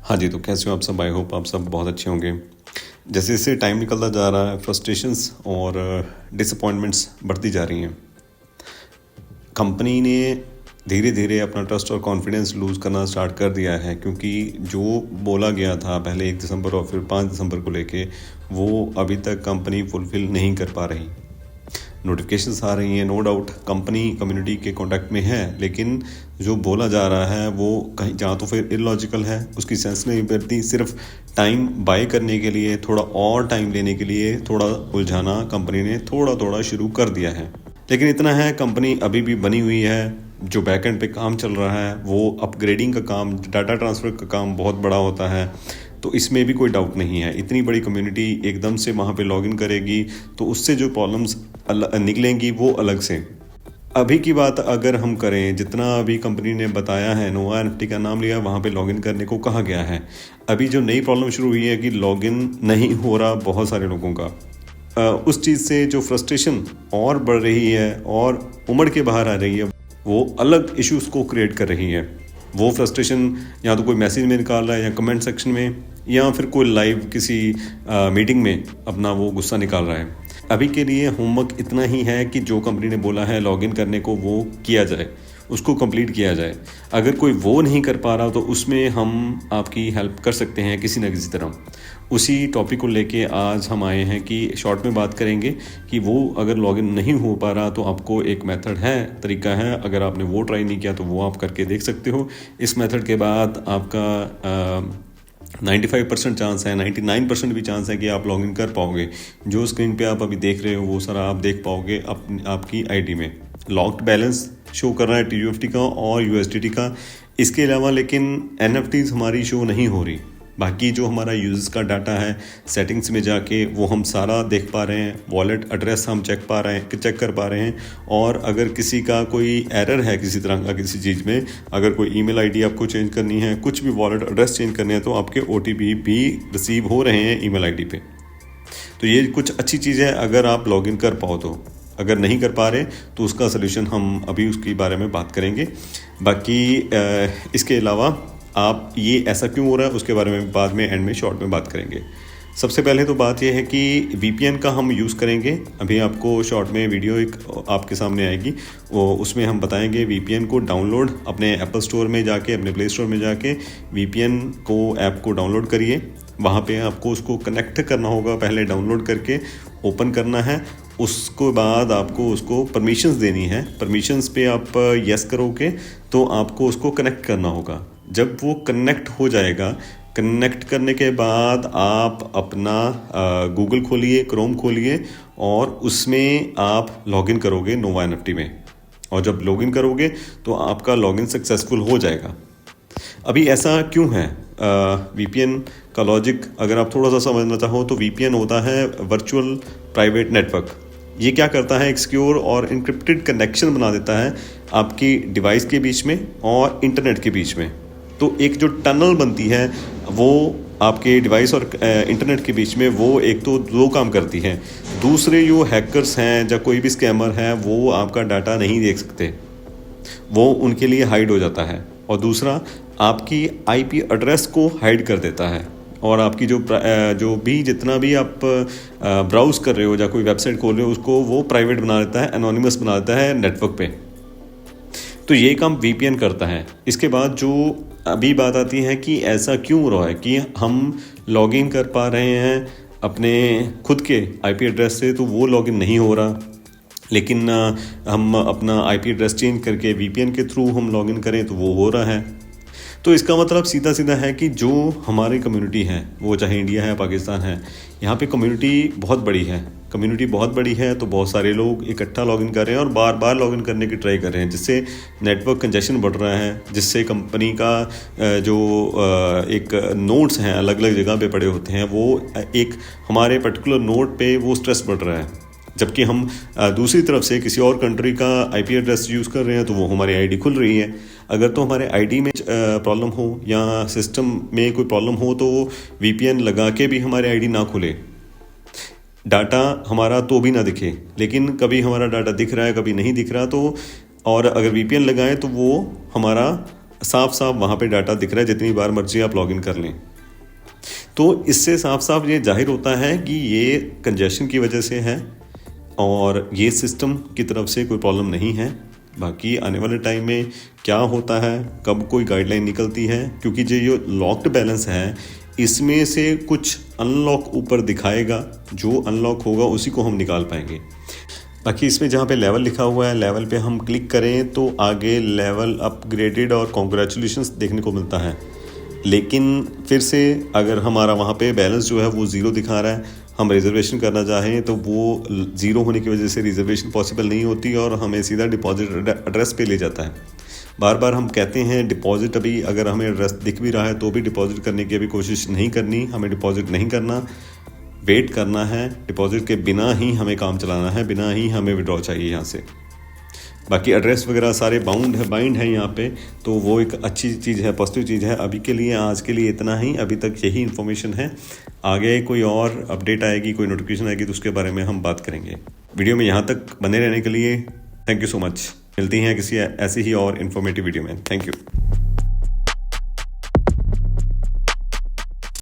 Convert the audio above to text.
हाँ जी, तो कैसे हो आप सब? आई होप आप सब बहुत अच्छे होंगे। जैसे जैसे टाइम निकलता जा रहा है, फ्रस्ट्रेशंस और डिसअपॉइंटमेंट्स बढ़ती जा रही हैं। कंपनी ने धीरे धीरे अपना ट्रस्ट और कॉन्फिडेंस लूज़ करना स्टार्ट कर दिया है, क्योंकि जो बोला गया था पहले 1 दिसंबर और फिर 5 दिसंबर को लेके, वो अभी तक कंपनी फुलफिल नहीं कर पा रही। नोटिफिकेशंस आ रही हैं, नो डाउट कंपनी कम्युनिटी के कांटेक्ट में है, लेकिन जो बोला जा रहा है वो कहीं जहाँ तो फिर इलॉजिकल है, उसकी सेंस नहीं बैठती। सिर्फ टाइम बाय करने के लिए, थोड़ा और टाइम लेने के लिए थोड़ा उलझाना कंपनी ने थोड़ा थोड़ा शुरू कर दिया है। लेकिन इतना है, कंपनी अभी भी बनी हुई है। जो बैकएंड पे काम चल रहा है वो अपग्रेडिंग का काम, डाटा ट्रांसफ़र का काम बहुत बड़ा होता है, तो इसमें भी कोई डाउट नहीं है। इतनी बड़ी कम्युनिटी एकदम से वहाँ पे लॉगिन करेगी तो उससे जो प्रॉब्लम्स निकलेंगी वो अलग से। अभी की बात अगर हम करें, जितना अभी कंपनी ने बताया है, नोवा एनएफटी का नाम लिया, वहाँ पे लॉगिन करने को कहा गया है। अभी जो नई प्रॉब्लम शुरू हुई है कि लॉगिन नहीं हो रहा बहुत सारे लोगों का, उस चीज़ से जो फ्रस्ट्रेशन और बढ़ रही है और उमड़ के बाहर आ रही है, वो अलग इश्यूज़ को क्रिएट कर रही है। वो फ्रस्ट्रेशन या तो कोई मैसेज में निकाल रहा है, या कमेंट सेक्शन में, या फिर कोई लाइव किसी मीटिंग में अपना वो गुस्सा निकाल रहा है। अभी के लिए होमवर्क इतना ही है कि जो कंपनी ने बोला है लॉगिन करने को वो किया जाए, उसको कंप्लीट किया जाए। अगर कोई वो नहीं कर पा रहा तो उसमें हम आपकी हेल्प कर सकते हैं किसी न किसी तरह। उसी टॉपिक को लेके आज हम आए हैं कि शॉर्ट में बात करेंगे कि वो अगर लॉगिन नहीं हो पा रहा तो आपको एक मेथड है, तरीका है। अगर आपने वो ट्राई नहीं किया तो वो आप करके देख सकते हो। इस मेथड के बाद आपका 95% चांस है, 99% भी चांस है कि आप लॉगिन कर पाओगे। जो स्क्रीन पे आप अभी देख रहे हो वो सारा आप देख पाओगे आपकी आईडी में। लॉक्ड बैलेंस शो कर रहा है TUFT का और USDT का। इसके अलावा लेकिन NFTs हमारी शो नहीं हो रही। बाकी जो हमारा यूजर्स का डाटा है, सेटिंग्स में जाके वो हम सारा देख पा रहे हैं। वॉलेट एड्रेस हम चेक कर पा रहे हैं। और अगर किसी का कोई एरर है किसी तरह का किसी चीज़ में, अगर कोई ईमेल आईडी आपको चेंज करनी है, कुछ भी वॉलेट एड्रेस चेंज करने हैं, तो आपके OTP भी रिसीव हो रहे हैं ईमेल आईडी पे। तो ये कुछ अच्छी चीज़ है अगर आप लॉगिन कर पाओ तो। अगर नहीं कर पा रहे तो उसका सलूशन हम अभी उसके बारे में बात करेंगे। बाकी इसके अलावा आप ये ऐसा क्यों हो रहा है उसके बारे में बाद में एंड में शॉर्ट में बात करेंगे। सबसे पहले तो बात यह है कि VPN का हम यूज़ करेंगे। अभी आपको शॉर्ट में वीडियो एक आपके सामने आएगी, उसमें हम बताएंगे VPN को डाउनलोड अपने एप्पल स्टोर में जाके, अपने प्ले स्टोर में जाके VPN को ऐप को डाउनलोड करिए। वहाँ पे आपको उसको कनेक्ट करना होगा, पहले डाउनलोड करके ओपन करना है। उसके बाद आपको उसको परमिशंस देनी है। परमिशंस पे आप यस करोगे तो आपको उसको कनेक्ट करना होगा। जब वो कनेक्ट हो जाएगा, कनेक्ट करने के बाद आप अपना गूगल खोलिए, क्रोम खोलिए और उसमें आप लॉगिन करोगे नोवा NFT में। और जब लॉगिन करोगे तो आपका लॉगिन सक्सेसफुल हो जाएगा। अभी ऐसा क्यों है? VPN का लॉजिक अगर आप थोड़ा सा समझना चाहो तो VPN होता है वर्चुअल प्राइवेट नेटवर्क। ये क्या करता है? एक सिक्योर और इनक्रिप्टेड कनेक्शन बना देता है आपकी डिवाइस के बीच में और इंटरनेट के बीच में। तो एक जो टनल बनती है वो आपके डिवाइस और इंटरनेट के बीच में, वो एक तो दो काम करती है। दूसरे जो हैकर्स हैं या कोई भी स्कैमर है वो आपका डाटा नहीं देख सकते, वो उनके लिए हाइड हो जाता है। और दूसरा आपकी IP एड्रेस को हाइड कर देता है। और आपकी जो भी जितना भी आप ब्राउज़ कर रहे हो या कोई वेबसाइट खोल रहे हो उसको वो प्राइवेट बना देता है, एनोनिमस बना देता है नेटवर्क पे। तो ये काम VPN करता है। इसके बाद जो अभी बात आती है कि ऐसा क्यों हो रहा है कि हम लॉगिन कर पा रहे हैं अपने खुद के IP एड्रेस से, तो वो लॉगिन नहीं हो रहा। लेकिन हम अपना IP एड्रेस चेंज करके VPN के थ्रू हम लॉगिन करें तो वो हो रहा है। तो इसका मतलब सीधा सीधा है कि जो हमारी कम्युनिटी है, वो चाहे इंडिया है, पाकिस्तान है, यहाँ पे कम्युनिटी बहुत बड़ी है। कम्युनिटी बहुत बड़ी है तो बहुत सारे लोग इकट्ठा लॉगिन कर रहे हैं और बार बार लॉगिन करने की ट्राई कर रहे हैं, जिससे नेटवर्क कंजेशन बढ़ रहा है, जिससे कंपनी का जो एक नोड्स हैं अलग अलग जगह पे पड़े होते हैं, वो एक हमारे पर्टिकुलर नोड पे वो स्ट्रेस बढ़ रहा है। जबकि हम दूसरी तरफ से किसी और कंट्री का IP एड्रेस यूज़ कर रहे हैं तो वो हमारी ID खुल रही है। अगर तो हमारे ID में प्रॉब्लम हो या सिस्टम में कोई प्रॉब्लम हो तो VPN लगा के भी हमारे ID ना खुले, डाटा हमारा तो भी ना दिखे। लेकिन कभी हमारा डाटा दिख रहा है, कभी नहीं दिख रहा, तो और अगर VPN लगाएं तो वो हमारा साफ साफ वहाँ पे डाटा दिख रहा है, जितनी बार मर्जी आप लॉगिन कर लें। तो इससे साफ साफ ये जाहिर होता है कि ये कंजेशन की वजह से है और ये सिस्टम की तरफ से कोई प्रॉब्लम नहीं है। बाकी आने वाले टाइम में क्या होता है, कब कोई गाइडलाइन निकलती है, क्योंकि जो लॉक्ड बैलेंस है इसमें से कुछ अनलॉक ऊपर दिखाएगा, जो अनलॉक होगा उसी को हम निकाल पाएंगे। बाकी इसमें जहाँ पे लेवल लिखा हुआ है, लेवल पे हम क्लिक करें तो आगे लेवल अपग्रेडेड और कॉन्ग्रेचुलेशंस देखने को मिलता है। लेकिन फिर से अगर हमारा वहाँ पे बैलेंस जो है वो ज़ीरो दिखा रहा है, हम रिजर्वेशन करना चाहें तो वो ज़ीरो होने की वजह से रिजर्वेशन पॉसिबल नहीं होती और हमें सीधा डिपॉजिट एड्रेस पे ले जाता है। बार बार हम कहते हैं डिपॉजिट, अभी अगर हमें एड्रेस दिख भी रहा है तो भी डिपॉजिट करने की अभी कोशिश नहीं करनी, हमें डिपॉजिट नहीं करना, वेट करना है। डिपॉजिट के बिना ही हमें काम चलाना है, बिना ही हमें विड्रॉ चाहिए यहाँ से। बाकी एड्रेस वगैरह सारे बाइंड है यहाँ पे, तो वो एक अच्छी चीज़ है, पॉजिटिव चीज़ है। अभी के लिए, आज के लिए इतना ही, अभी तक यही इन्फॉर्मेशन है। आगे कोई और अपडेट आएगी, कोई नोटिफिकेशन आएगी तो उसके बारे में हम बात करेंगे। वीडियो में यहाँ तक बने रहने के लिए थैंक यू सो मच। मिलती हैं किसी ऐसी ही और इन्फॉर्मेटिव वीडियो में। Thank you.